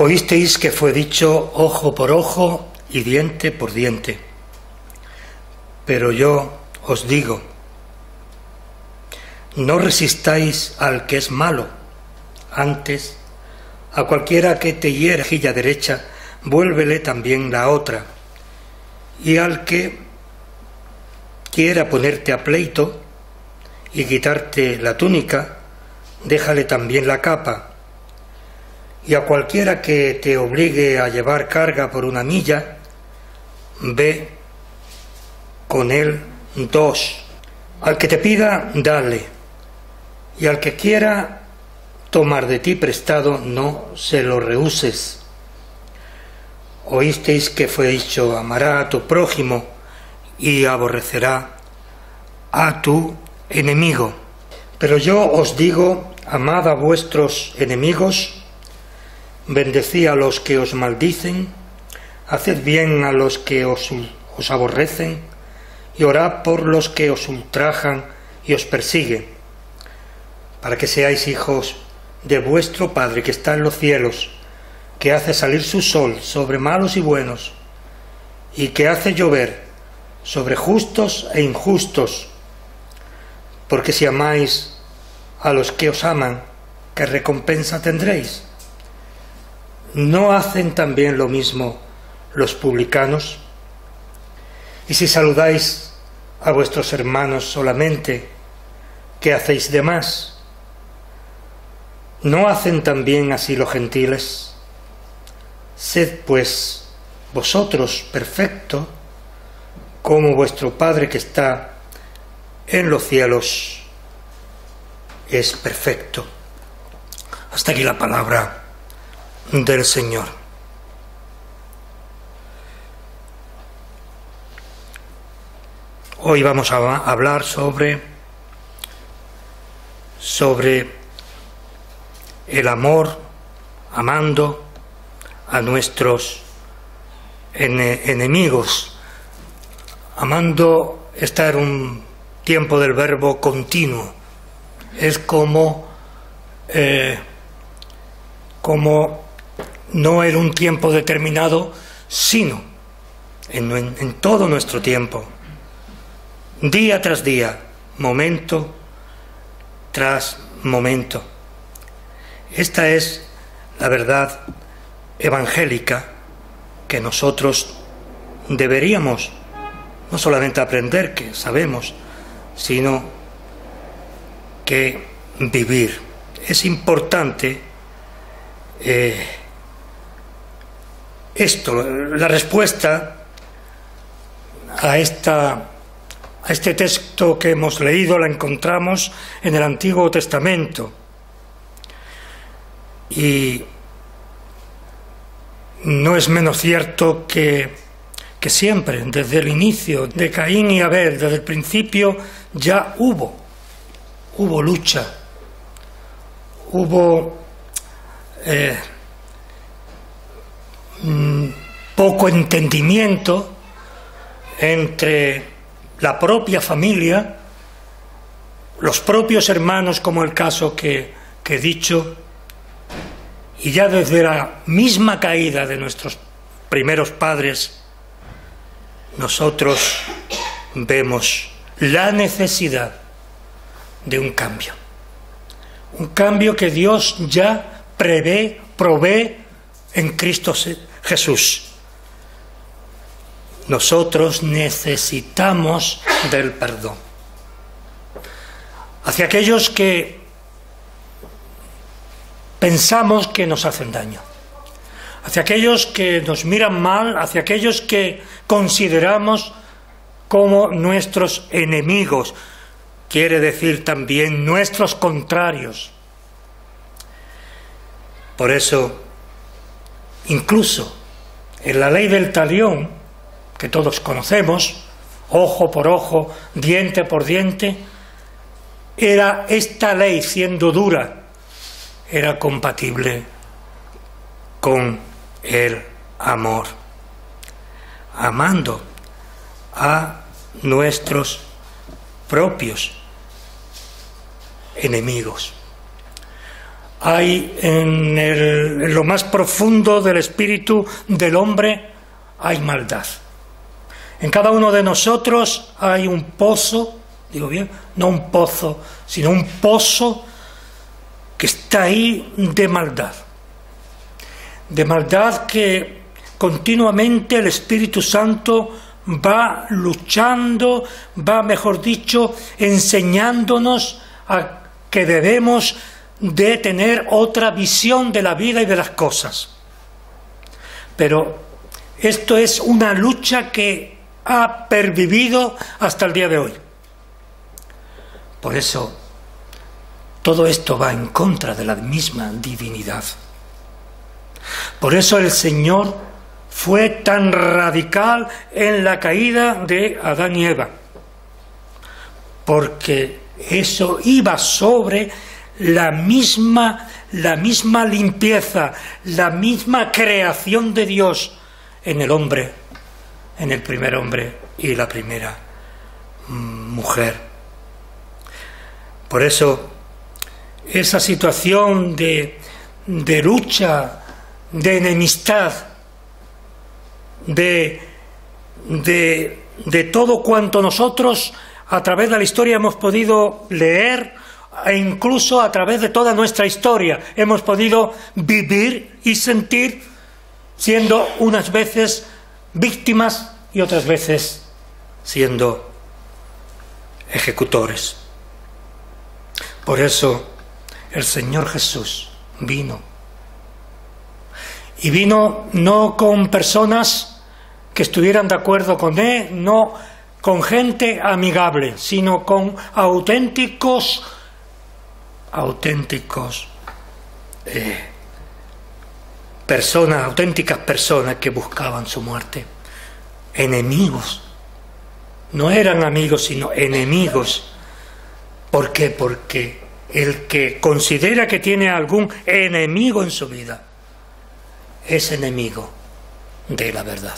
Oísteis que fue dicho ojo por ojo y diente por diente. Pero yo os digo, no resistáis al que es malo, antes, a cualquiera que te hiera la mejilla derecha, vuélvele también la otra, y al que quiera ponerte a pleito y quitarte la túnica, déjale también la capa. Y a cualquiera que te obligue a llevar carga por una milla, ve con él 2. Al que te pida, dale, y al que quiera tomar de ti prestado, no se lo rehuses. Oísteis que fue dicho, amará a tu prójimo y aborrecerá a tu enemigo. Pero yo os digo, amad a vuestros enemigos, bendecid a los que os maldicen, haced bien a los que os aborrecen, y orad por los que os ultrajan y os persiguen, para que seáis hijos de vuestro Padre que está en los cielos, que hace salir su sol sobre malos y buenos, y que hace llover sobre justos e injustos. Porque si amáis a los que os aman, ¿qué recompensa tendréis? ¿No hacen también lo mismo los publicanos? Y si saludáis a vuestros hermanos solamente, ¿qué hacéis de más? ¿No hacen también así los gentiles? Sed pues vosotros perfectos, como vuestro Padre que está en los cielos es perfecto. Hasta aquí la palabra del Señor. Hoy vamos a hablar sobre el amor, amando a nuestros enemigos. Amando está en un tiempo del verbo continuo. Es como no en un tiempo determinado, sino en todo nuestro tiempo, día tras día, momento tras momento. Esta es la verdad evangélica que nosotros deberíamos no solamente aprender, que sabemos, sino que vivir. Es importante la respuesta a este texto que hemos leído la encontramos en el Antiguo Testamento. Y no es menos cierto que siempre, desde el inicio de Caín y Abel, desde el principio, ya hubo lucha, hubo poco entendimiento entre la propia familia, los propios hermanos, como el caso que he dicho, y ya desde la misma caída de nuestros primeros padres, nosotros vemos la necesidad de un cambio que Dios ya provee en Cristo Jesús. Nosotros necesitamos del perdón hacia aquellos que pensamos que nos hacen daño, hacia aquellos que nos miran mal, hacia aquellos que consideramos como nuestros enemigos, quiere decir también nuestros contrarios. Por eso, incluso en la ley del talión, que todos conocemos, ojo por ojo, diente por diente, era esta ley, siendo dura, era compatible con el amor, amando a nuestros propios enemigos. hay en lo más profundo del espíritu del hombre, hay maldad. En cada uno de nosotros hay un pozo, digo bien, no un pozo, sino un pozo que está ahí de maldad que continuamente el Espíritu Santo va luchando, va, mejor dicho, enseñándonos a que debemos de tener otra visión de la vida y de las cosas. Pero esto es una lucha que ha pervivido hasta el día de hoy. Por eso, todo esto va en contra de la misma divinidad. Por eso el Señor fue tan radical en la caída de Adán y Eva, porque eso iba sobre la misma limpieza, la misma creación de Dios en el hombre, en el primer hombre y la primera mujer. Por eso esa situación de lucha, de enemistad, de todo cuanto nosotros a través de la historia hemos podido leer, e incluso a través de toda nuestra historia hemos podido vivir y sentir, siendo unas veces víctimas y otras veces siendo ejecutores. Por eso el Señor Jesús vino. Y vino no con personas que estuvieran de acuerdo con él, no con gente amigable, sino con auténticas personas que buscaban su muerte. Enemigos. No eran amigos, sino enemigos. ¿Por qué? Porque el que considera que tiene algún enemigo en su vida es enemigo de la verdad.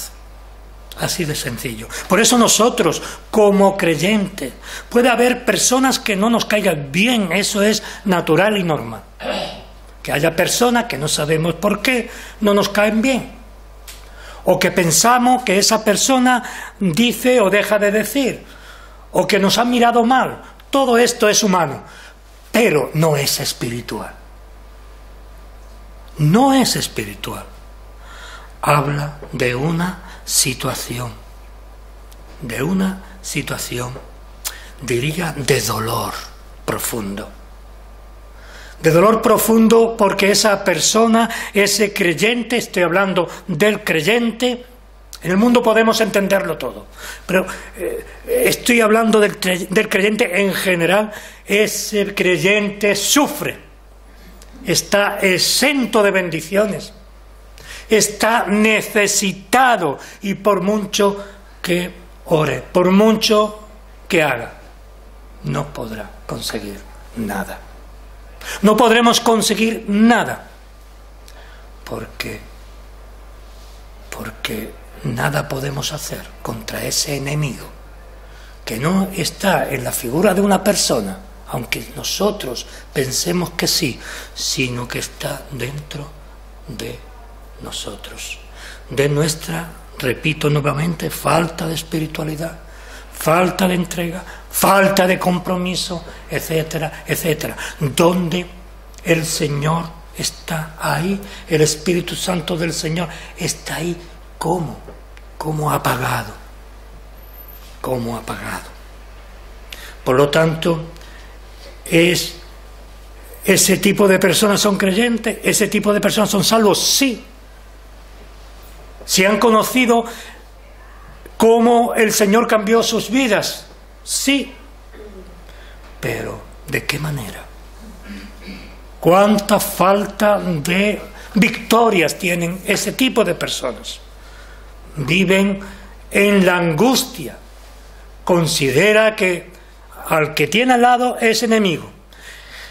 Así de sencillo. Por eso nosotros, como creyentes, puede haber personas que no nos caigan bien, eso es natural y normal. Que haya personas que no sabemos por qué no nos caen bien. O que pensamos que esa persona dice o deja de decir. O que nos ha mirado mal. Todo esto es humano, pero no es espiritual. No es espiritual. Habla de una situación, diría, de dolor profundo. De dolor profundo porque esa persona, ese creyente, estoy hablando del creyente, en el mundo podemos entenderlo todo, pero estoy hablando del creyente en general, ese creyente sufre, está exento de bendiciones. Está necesitado y por mucho que ore, por mucho que haga, no podrá conseguir nada. No podremos conseguir nada porque nada podemos hacer contra ese enemigo que no está en la figura de una persona, aunque nosotros pensemos que sí, sino que está dentro de nosotros, de nuestra, repito nuevamente, falta de espiritualidad, falta de entrega, falta de compromiso, etcétera, etcétera, donde el Señor está ahí, el Espíritu Santo del Señor está ahí como apagado, Por lo tanto, ese tipo de personas son creyentes, ese tipo de personas son salvos, sí. Si han conocido cómo el Señor cambió sus vidas, sí. Pero, ¿de qué manera? ¿Cuánta falta de victorias tienen ese tipo de personas? Viven en la angustia. Considera que al que tiene al lado es enemigo.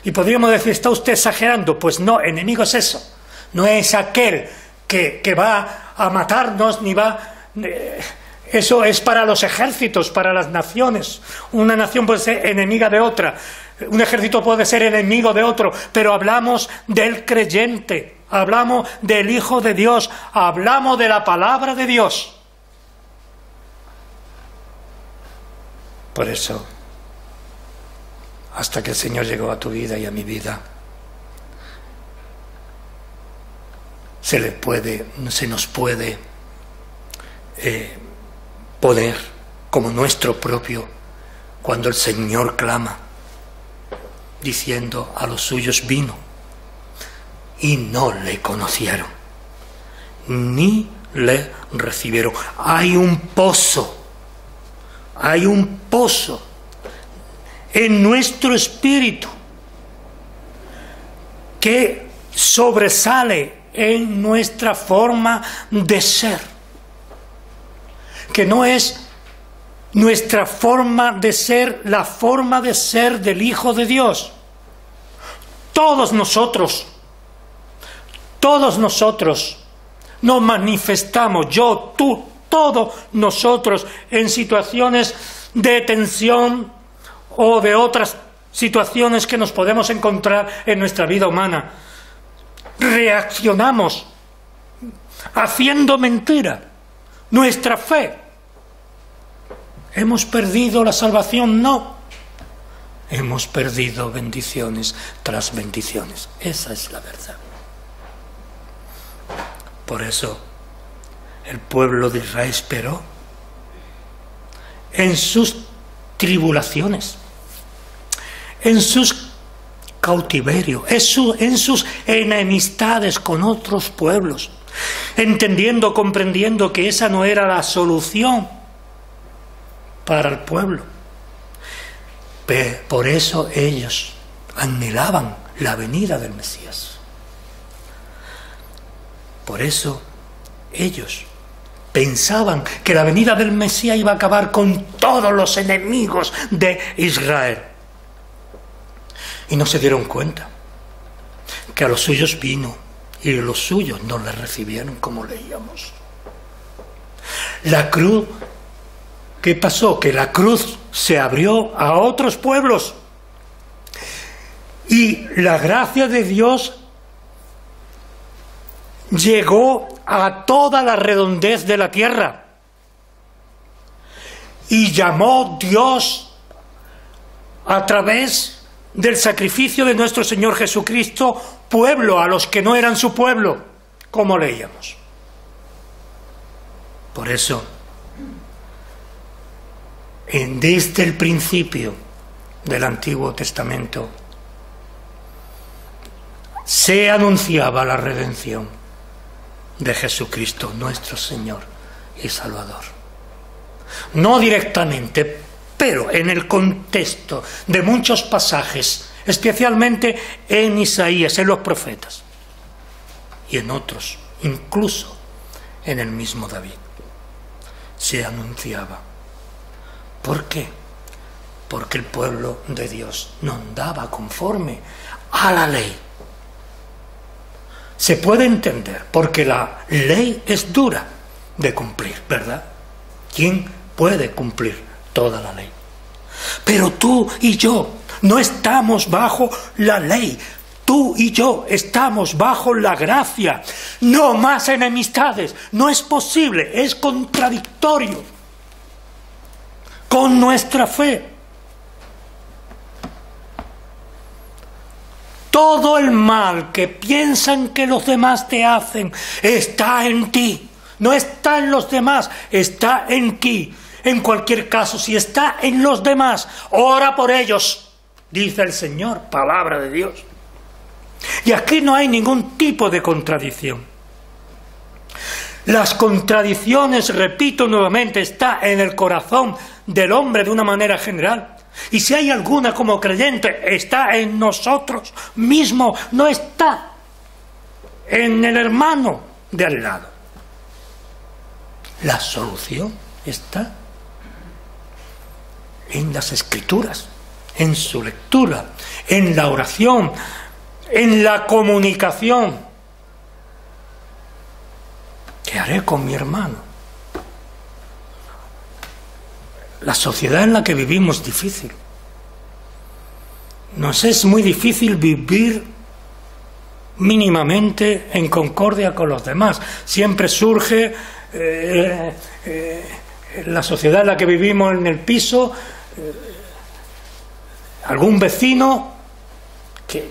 Y podríamos decir, ¿está usted exagerando? Pues no, enemigo es eso. No es aquel que va a matarnos, ni va... Eso es para los ejércitos, para las naciones. Una nación puede ser enemiga de otra. Un ejército puede ser enemigo de otro, pero hablamos del creyente, hablamos del Hijo de Dios, hablamos de la palabra de Dios. Por eso, hasta que el Señor llegó a tu vida y a mi vida, se nos puede poner como nuestro propio cuando el Señor clama, diciendo: a los suyos vino y no le conocieron, ni le recibieron. Hay un pozo en nuestro espíritu que sobresale en nuestra forma de ser, que no es nuestra forma de ser la forma de ser del Hijo de Dios. Todos nosotros nos manifestamos, yo, tú, todos nosotros, en situaciones de tensión o de otras situaciones que nos podemos encontrar en nuestra vida humana. Reaccionamos haciendo mentira nuestra fe. ¿Hemos perdido la salvación? No. Hemos perdido bendiciones tras bendiciones. Esa es la verdad. Por eso el pueblo de Israel esperó en sus tribulaciones, en sus cautiverios, en sus enemistades con otros pueblos, entendiendo, comprendiendo que esa no era la solución para el pueblo. Por eso ellos anhelaban la venida del Mesías. Por eso ellos pensaban que la venida del Mesías iba a acabar con todos los enemigos de Israel. Y no se dieron cuenta que a los suyos vino y los suyos no le recibieron, como leíamos. La cruz, ¿qué pasó? Que la cruz se abrió a otros pueblos y la gracia de Dios llegó a toda la redondez de la tierra y llamó Dios a través del sacrificio de nuestro Señor Jesucristo pueblo a los que no eran su pueblo, como leíamos. Por eso, desde el principio del Antiguo Testamento se anunciaba la redención de Jesucristo, nuestro Señor y Salvador. No directamente, pero en el contexto de muchos pasajes, especialmente en Isaías, en los profetas, y en otros, incluso en el mismo David, se anunciaba. ¿Por qué? Porque el pueblo de Dios no andaba conforme a la ley. Se puede entender, porque la ley es dura de cumplir, ¿verdad? ¿Quién puede cumplir toda la ley? Pero tú y yo no estamos bajo la ley. Tú y yo estamos bajo la gracia. No más enemistades. No es posible, es contradictorio con nuestra fe. Todo el mal que piensan que los demás te hacen está en ti. No está en los demás, está en ti. En cualquier caso, si está en los demás, ora por ellos, dice el Señor, palabra de Dios. Y aquí no hay ningún tipo de contradicción. Las contradicciones, repito nuevamente, está en el corazón del hombre de una manera general. Y si hay alguna como creyente, está en nosotros mismos, no está en el hermano de al lado. La solución está en las Escrituras, en su lectura, en la oración, en la comunicación. ¿Qué haré con mi hermano? La sociedad en la que vivimos es difícil. nos es muy difícil vivir mínimamente en concordia con los demás. Siempre surge la sociedad en la que vivimos, en el piso, algún vecino que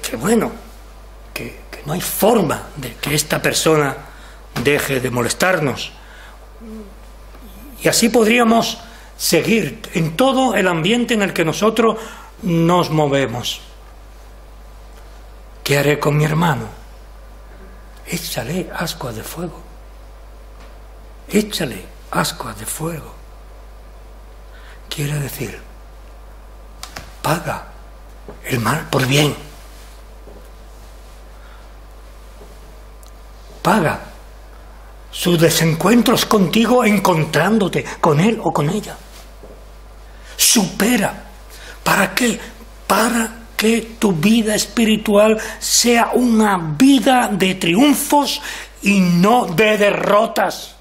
no hay forma de que esta persona deje de molestarnos. Y así podríamos seguir en todo el ambiente en el que nosotros nos movemos. ¿Qué haré con mi hermano? Échale ascuas de fuego. Échale ascuas de fuego. Quiere decir, paga el mal por bien. Paga sus desencuentros contigo encontrándote con él o con ella. Supera. ¿Para qué? Para que tu vida espiritual sea una vida de triunfos y no de derrotas.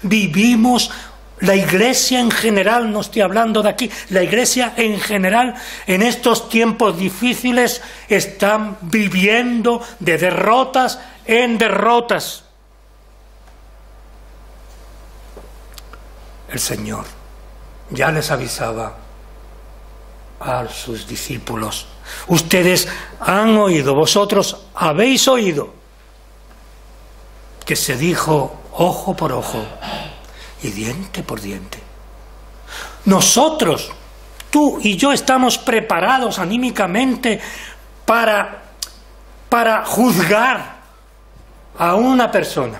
Vivimos, la Iglesia en general, no estoy hablando de aquí, la Iglesia en general en estos tiempos difíciles están viviendo de derrotas en derrotas. El Señor ya les avisaba a sus discípulos: ustedes han oído, vosotros habéis oído que se dijo ojo por ojo y diente por diente. Nosotros, tú y yo, estamos preparados anímicamente para juzgar a una persona,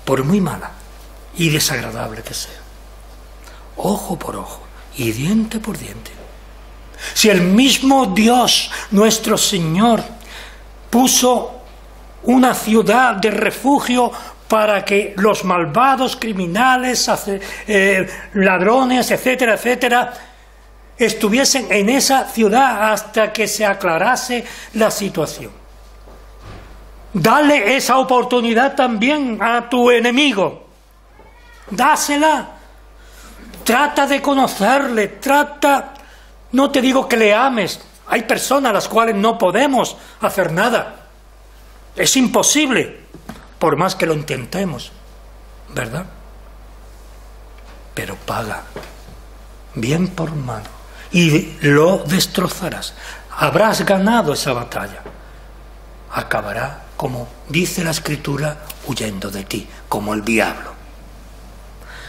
por muy mala y desagradable que sea. Ojo por ojo y diente por diente. Si el mismo Dios, nuestro Señor, puso una ciudad de refugio para que los malvados, criminales, ladrones, etcétera, etcétera, estuviesen en esa ciudad hasta que se aclarase la situación. Dale esa oportunidad también a tu enemigo. Dásela. Trata de conocerle, no te digo que le ames. Hay personas a las cuales no podemos hacer nada. Es imposible, por más que lo intentemos, ¿verdad? Pero paga, bien por mal, y lo destrozarás. Habrás ganado esa batalla. Acabará, como dice la Escritura, huyendo de ti, como el diablo.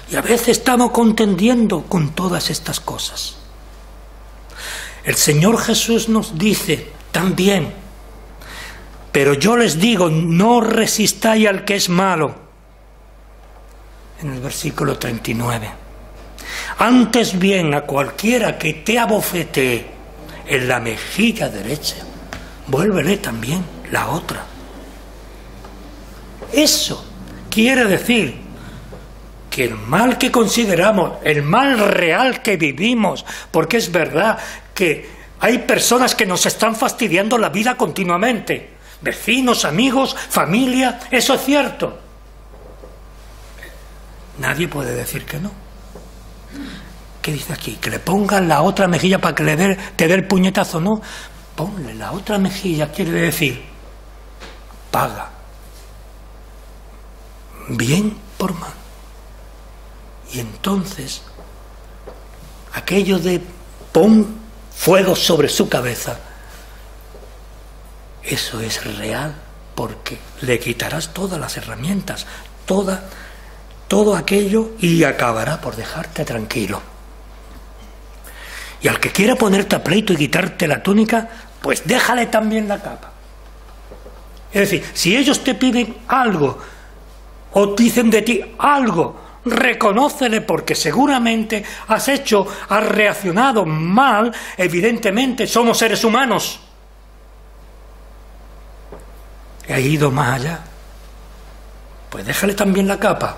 Y a veces estamos contendiendo con todas estas cosas. El Señor Jesús nos dice también: pero yo les digo, no resistáis al que es malo. En el versículo 39. Antes bien, a cualquiera que te abofetee en la mejilla derecha, vuélvele también la otra. Eso quiere decir que el mal que consideramos, el mal real que vivimos, porque es verdad que hay personas que nos están fastidiando la vida continuamente, vecinos, amigos, familia, eso es cierto. Nadie puede decir que no. ¿Qué dice aquí? Que le pongan la otra mejilla para que te dé el puñetazo, no. Ponle la otra mejilla, quiere decir, paga. Bien por mal. Y entonces, aquello de pon fuego sobre su cabeza, eso es real, porque le quitarás todas las herramientas, todo aquello, y acabará por dejarte tranquilo. Y al que quiera ponerte a pleito y quitarte la túnica, pues déjale también la capa. Es decir, si ellos te piden algo o dicen de ti algo, reconócele, porque seguramente has reaccionado mal. Evidentemente somos seres humanos. He ido más allá. Pues déjale también la capa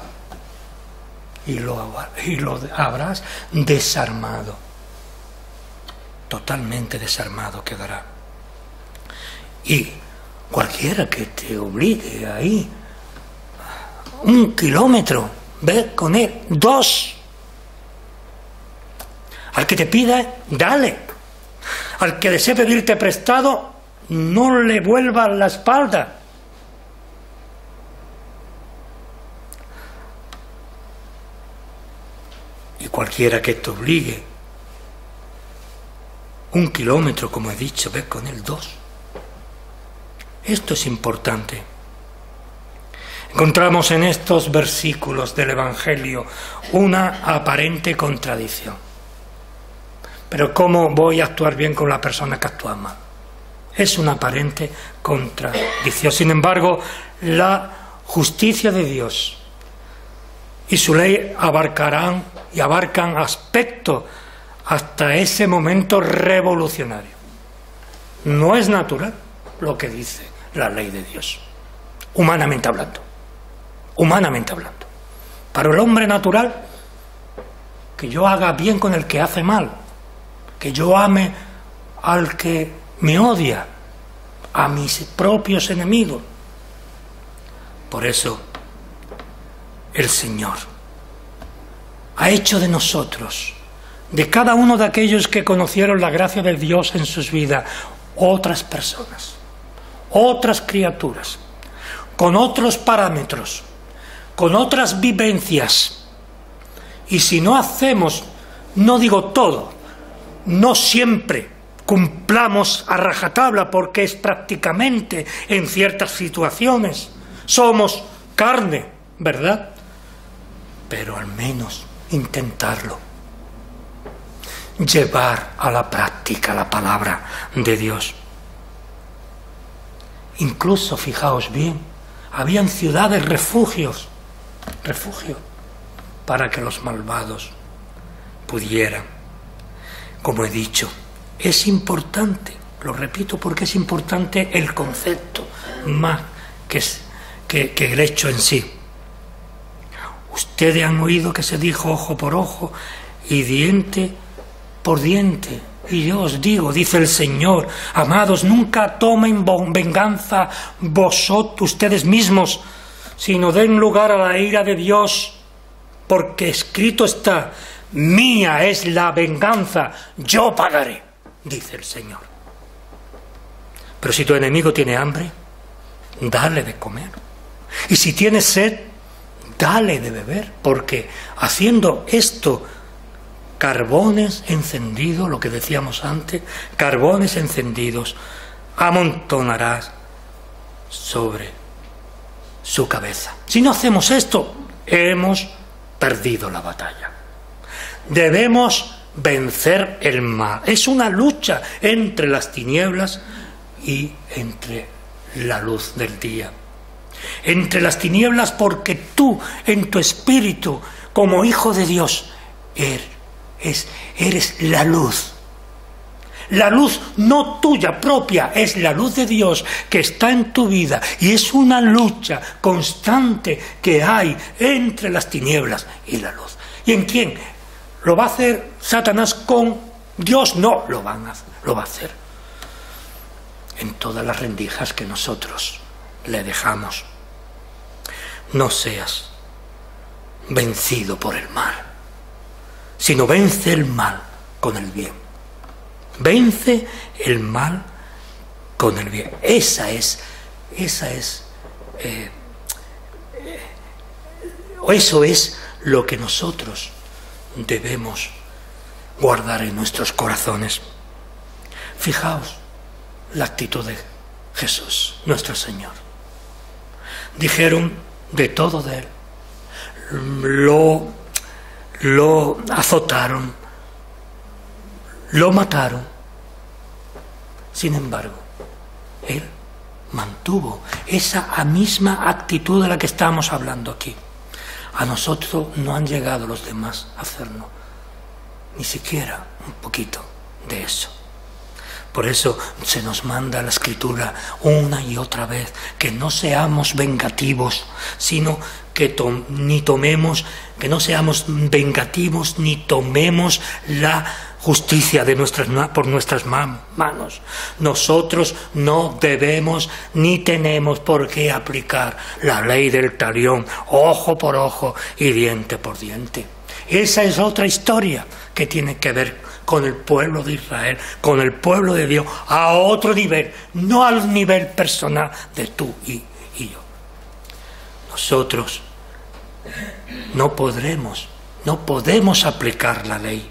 y lo habrás desarmado. Totalmente desarmado quedará. Y cualquiera que te obligue ahí 1 kilómetro, ve con él 2. Al que te pida, dale. Al que desee pedirte prestado, no le vuelvas la espalda. Y cualquiera que te obligue, 1 kilómetro, como he dicho, ve con él 2. Esto es importante. Encontramos en estos versículos del Evangelio una aparente contradicción. Pero ¿cómo voy a actuar bien con la persona que actúa mal? Es una aparente contradicción. Sin embargo, la justicia de Dios y su ley abarcan aspectos hasta ese momento revolucionario. No es natural lo que dice la ley de Dios, humanamente hablando. Humanamente hablando. Para el hombre natural, que yo haga bien con el que hace mal, que yo ame al que me odia, a mis propios enemigos. Por eso, el Señor ha hecho de nosotros, de cada uno de aquellos que conocieron la gracia de Dios en sus vidas, otras personas, otras criaturas, con otros parámetros, con otras vivencias. Y si no hacemos, no digo todo, no siempre cumplamos a rajatabla, porque es prácticamente en ciertas situaciones, somos carne, ¿verdad? Pero al menos intentarlo, llevar a la práctica la palabra de Dios. Incluso, fijaos bien, habían ciudades refugio para que los malvados pudieran. Como he dicho, es importante, lo repito porque es importante el concepto más que el hecho en sí. Ustedes han oído que se dijo ojo por ojo y diente por diente. Y yo os digo, dice el Señor, amados, nunca tomen venganza ustedes mismos, sino den lugar a la ira de Dios, porque escrito está, mía es la venganza, yo pagaré, dice el Señor. Pero si tu enemigo tiene hambre, dale de comer. Y si tiene sed, dale de beber, porque haciendo esto, carbones encendidos, lo que decíamos antes, carbones encendidos, amontonarás sobre su cabeza. Si no hacemos esto, hemos perdido la batalla. Debemos vencer el mal. Es una lucha entre las tinieblas y entre la luz del día. Entre las tinieblas, porque tú, en tu espíritu, como hijo de Dios, eres la luz. La luz no tuya propia, es la luz de Dios que está en tu vida, y es una lucha constante que hay entre las tinieblas y la luz. ¿Y en quién? ¿Lo va a hacer Satanás con Dios? No, lo va a hacer en todas las rendijas que nosotros le dejamos. No seas vencido por el mal, sino vence el mal con el bien. Vence el mal con el bien. Eso es lo que nosotros debemos guardar en nuestros corazones. Fijaos la actitud de Jesús, nuestro Señor. Dijeron de todo de él, lo azotaron, lo mataron. Sin embargo, él mantuvo esa misma actitud de la que estamos hablando aquí. A nosotros no han llegado los demás a hacernos ni siquiera un poquito de eso. Por eso se nos manda la Escritura una y otra vez que no seamos vengativos, sino que no seamos vengativos ni tomemos la justicia por nuestras manos. Nosotros no debemos ni tenemos por qué aplicar la ley del talión, ojo por ojo y diente por diente. Esa es otra historia que tiene que ver con el pueblo de Israel, con el pueblo de Dios, a otro nivel, no al nivel personal de tú y yo. Nosotros no podemos aplicar la ley,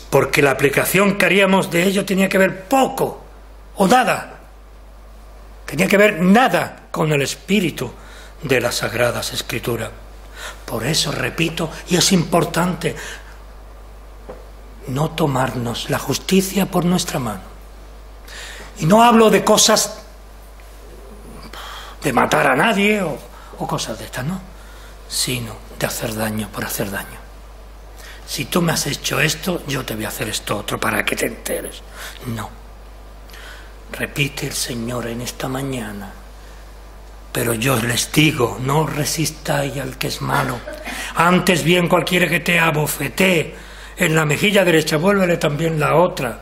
porque la aplicación que haríamos de ello tenía que ver poco o nada, tenía que ver nada con el espíritu de las Sagradas Escrituras. Por eso, repito, y es importante, no tomarnos la justicia por nuestra mano. Y no hablo de cosas de matar a nadie o cosas de estas, no, sino de hacer daño por hacer daño. Si tú me has hecho esto, yo te voy a hacer esto otro para que te enteres. No. Repite el Señor en esta mañana: pero yo les digo, no resistáis al que es malo. Antes bien, cualquiera que te abofetee en la mejilla derecha, vuélvele también la otra.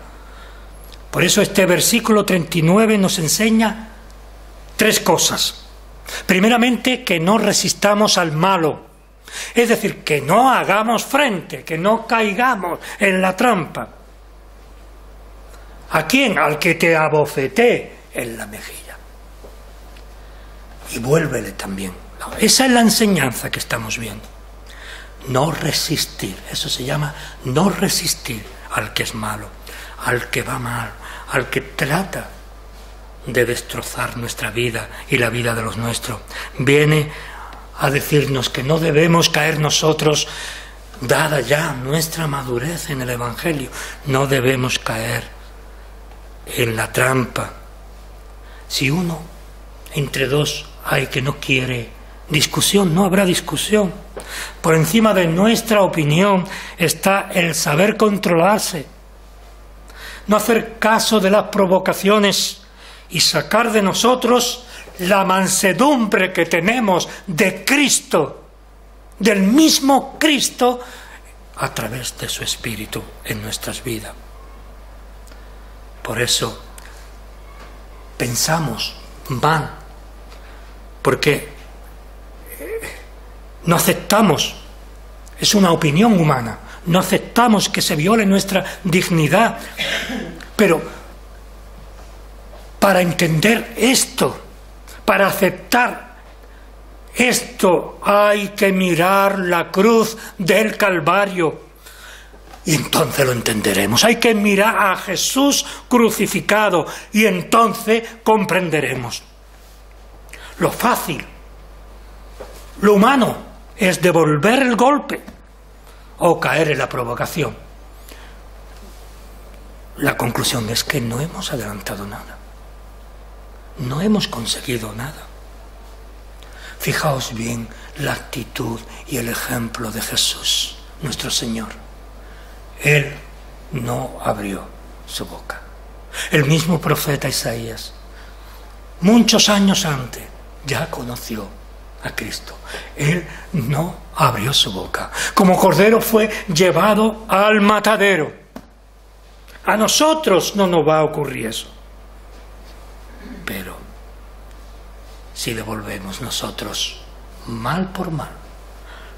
Por eso este versículo 39 nos enseña tres cosas. Primeramente, que no resistamos al malo. Es decir, que no hagamos frente, que no caigamos en la trampa. ¿A quién? Al que te abofetee en la mejilla. Y vuélvele también. Esa es la enseñanza que estamos viendo. No resistir, eso se llama no resistir al que es malo, al que va mal, al que trata de destrozar nuestra vida y la vida de los nuestros. Viene a decirnos que no debemos caer nosotros, dada ya nuestra madurez en el Evangelio, no debemos caer en la trampa. Si uno entre dos hay que no quiere discusión, no habrá discusión. Por encima de nuestra opinión está el saber controlarse, no hacer caso de las provocaciones y sacar de nosotros la mansedumbre que tenemos de Cristo, del mismo Cristo, a través de su Espíritu en nuestras vidas. Por eso pensamos mal, porque no aceptamos, es una opinión humana, no aceptamos que se viole nuestra dignidad. Pero para entender esto, para aceptar esto, hay que mirar la cruz del Calvario. Y entonces lo entenderemos. Hay que mirar a Jesús crucificado y entonces comprenderemos. Lo fácil, lo humano, es devolver el golpe o caer en la provocación. La conclusión es que no hemos adelantado nada. No hemos conseguido nada. Fijaos bien la actitud y el ejemplo de Jesús, nuestro Señor. Él no abrió su boca. El mismo profeta Isaías, muchos años antes, ya conoció a Cristo. Él no abrió su boca. Como cordero fue llevado al matadero. A nosotros no nos va a ocurrir eso. Pero si devolvemos nosotros mal por mal,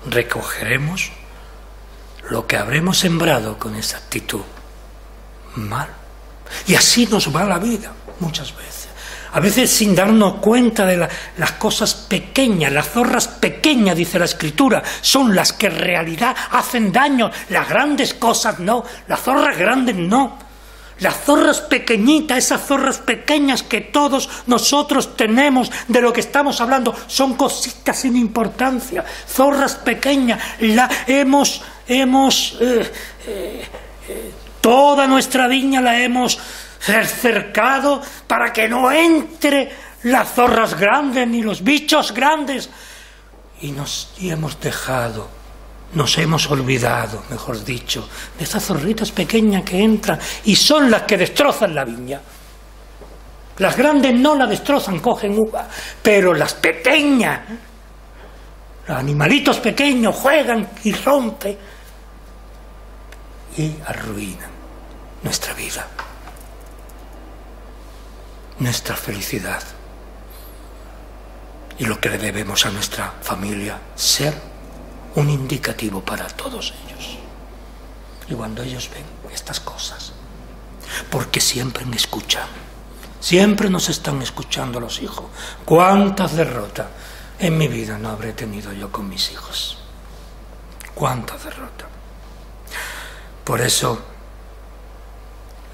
recogeremos lo que habremos sembrado con esa actitud mal. Y así nos va la vida muchas veces. A veces sin darnos cuenta de las cosas pequeñas, las zorras pequeñas, dice la Escritura, son las que en realidad hacen daño. Las grandes cosas no, las zorras grandes no. Las zorras pequeñitas, esas zorras pequeñas que todos nosotros tenemos, de lo que estamos hablando, son cositas sin importancia. Zorras pequeñas, toda nuestra viña la hemos cercado para que no entre las zorras grandes ni los bichos grandes. Y hemos dejado, nos hemos olvidado, mejor dicho, de esas zorritas pequeñas que entran y son las que destrozan la viña. Las grandes no la destrozan, cogen uva, pero las pequeñas, los animalitos pequeños juegan y rompen y arruinan nuestra vida, nuestra felicidad y lo que le debemos a nuestra familia, ser un indicativo para todos ellos. Y cuando ellos ven estas cosas, porque siempre me escuchan, siempre nos están escuchando los hijos. ¿Cuántas derrotas en mi vida no habré tenido yo con mis hijos? ¿Cuántas derrotas? Por eso,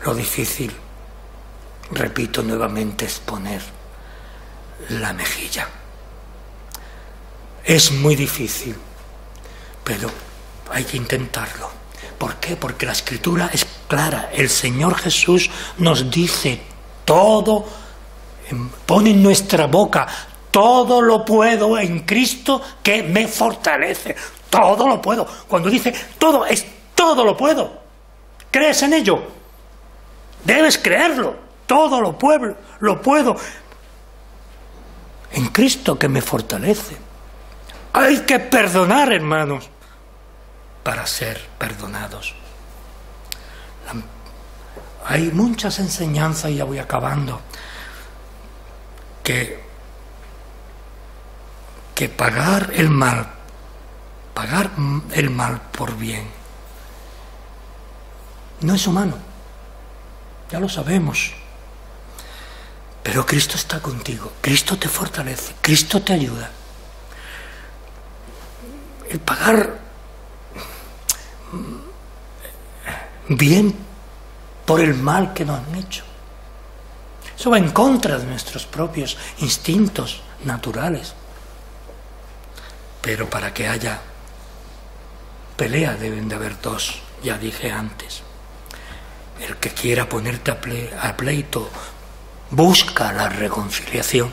lo difícil, repito nuevamente, es poner la mejilla. Es muy difícil, pero hay que intentarlo. ¿Por qué? Porque la Escritura es clara. El Señor Jesús nos dice todo, pone en nuestra boca: todo lo puedo en Cristo que me fortalece. Todo lo puedo. Cuando dice todo, es todo lo puedo. ¿Crees en ello? Debes creerlo. Todo lo puedo en Cristo que me fortalece. Hay que perdonar, hermanos, para ser perdonados. Hay muchas enseñanzas, y ya voy acabando, que pagar el mal por bien, no es humano, ya lo sabemos. Pero Cristo está contigo, Cristo te fortalece, Cristo te ayuda. El pagar bien por el mal que nos han hecho, eso va en contra de nuestros propios instintos naturales. Pero para que haya pelea deben de haber dos, ya dije antes. El que quiera ponerte a pleito busca la reconciliación.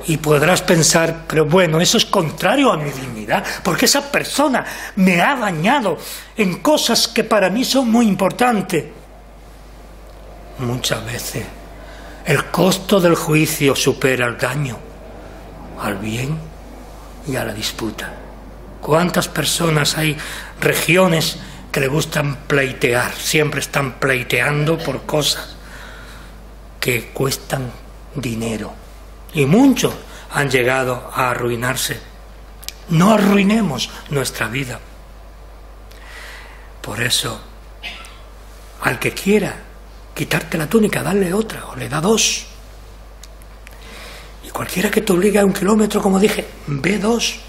Y podrás pensar, pero bueno, eso es contrario a mi dignidad, porque esa persona me ha dañado en cosas que para mí son muy importantes. Muchas veces el costo del juicio supera el daño al bien y a la disputa. ¿Cuántas personas hay, regiones, que le gustan pleitear? Siempre están pleiteando por cosas que cuestan dinero. Y muchos han llegado a arruinarse. No arruinemos nuestra vida. Por eso, al que quiera quitarte la túnica, dale otra, o le da dos. Y cualquiera que te obligue a 1 kilómetro, como dije, ve 2.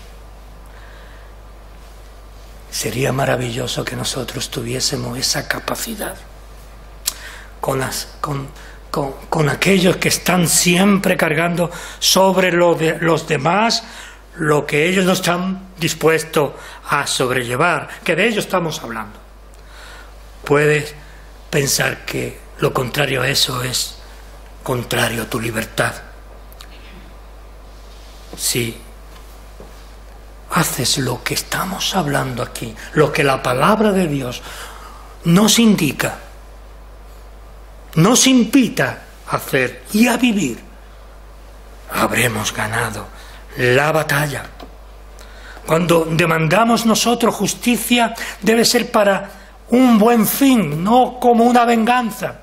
Sería maravilloso que nosotros tuviésemos esa capacidad con aquellos que están siempre cargando sobre los demás lo que ellos no están dispuestos a sobrellevar, que de ello estamos hablando. Puedes pensar que lo contrario a eso es contrario a tu libertad. Si haces lo que estamos hablando aquí, lo que la palabra de Dios nos indica, nos invita a hacer y a vivir, habremos ganado la batalla. Cuando demandamos nosotros justicia, debe ser para un buen fin, no como una venganza.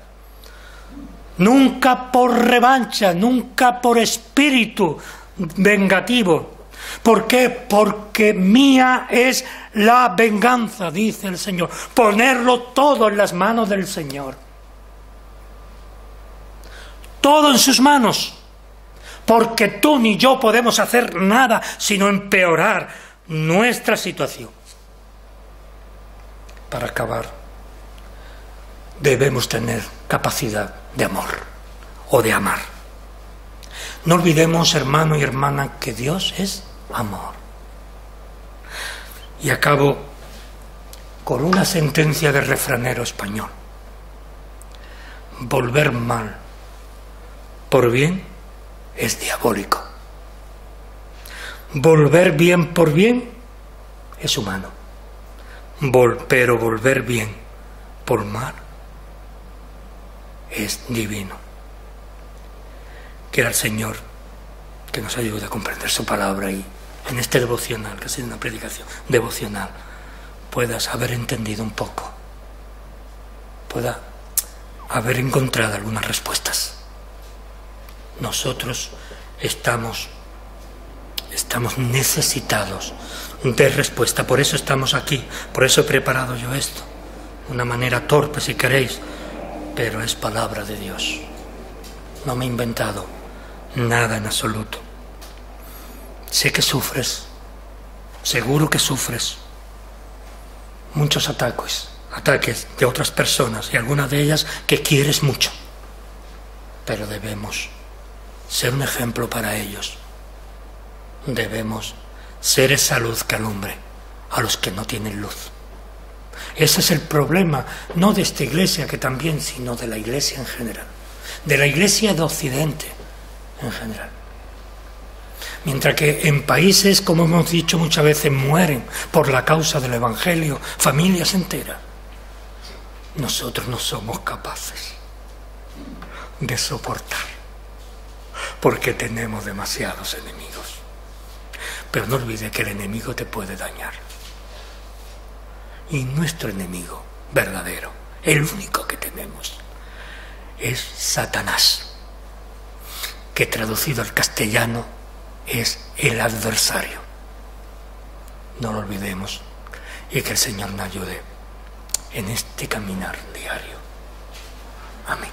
Nunca por revancha, nunca por espíritu vengativo. ¿Por qué? Porque mía es la venganza, dice el Señor. Ponerlo todo en las manos del Señor. Todo en sus manos. Porque tú ni yo podemos hacer nada sino empeorar nuestra situación. Para acabar, debemos tener capacidad de amor o de amar. No olvidemos, hermano y hermana, que Dios es amor. Y acabo con una sentencia de refranero español. Volver mal por bien es diabólico. Volver bien por bien es humano. Pero volver bien por mal es divino. Quiera el Señor que nos ayude a comprender su palabra y en este devocional, que ha sido una predicación devocional, puedas haber entendido un poco, pueda haber encontrado algunas respuestas. Nosotros estamos Estamos necesitados de respuesta. Por eso estamos aquí. Por eso he preparado yo esto. Una manera torpe, si queréis, pero es palabra de Dios. No me he inventado nada en absoluto. Sé que sufres. Seguro que sufres. Muchos ataques de otras personas, y algunas de ellas que quieres mucho. Pero debemos ser un ejemplo para ellos. Debemos ser esa luz que alumbre a los que no tienen luz. Ese es el problema, no de esta iglesia que también, sino de la iglesia en general, de la iglesia de Occidente en general. Mientras que en países, como hemos dicho muchas veces, mueren por la causa del Evangelio familias enteras, nosotros no somos capaces de soportar, porque tenemos demasiados enemigos. Pero no olvides que el enemigo te puede dañar. Y nuestro enemigo verdadero, el único que tenemos, es Satanás, que traducido al castellano es el adversario. No lo olvidemos, y que el Señor nos ayude en este caminar diario. Amén.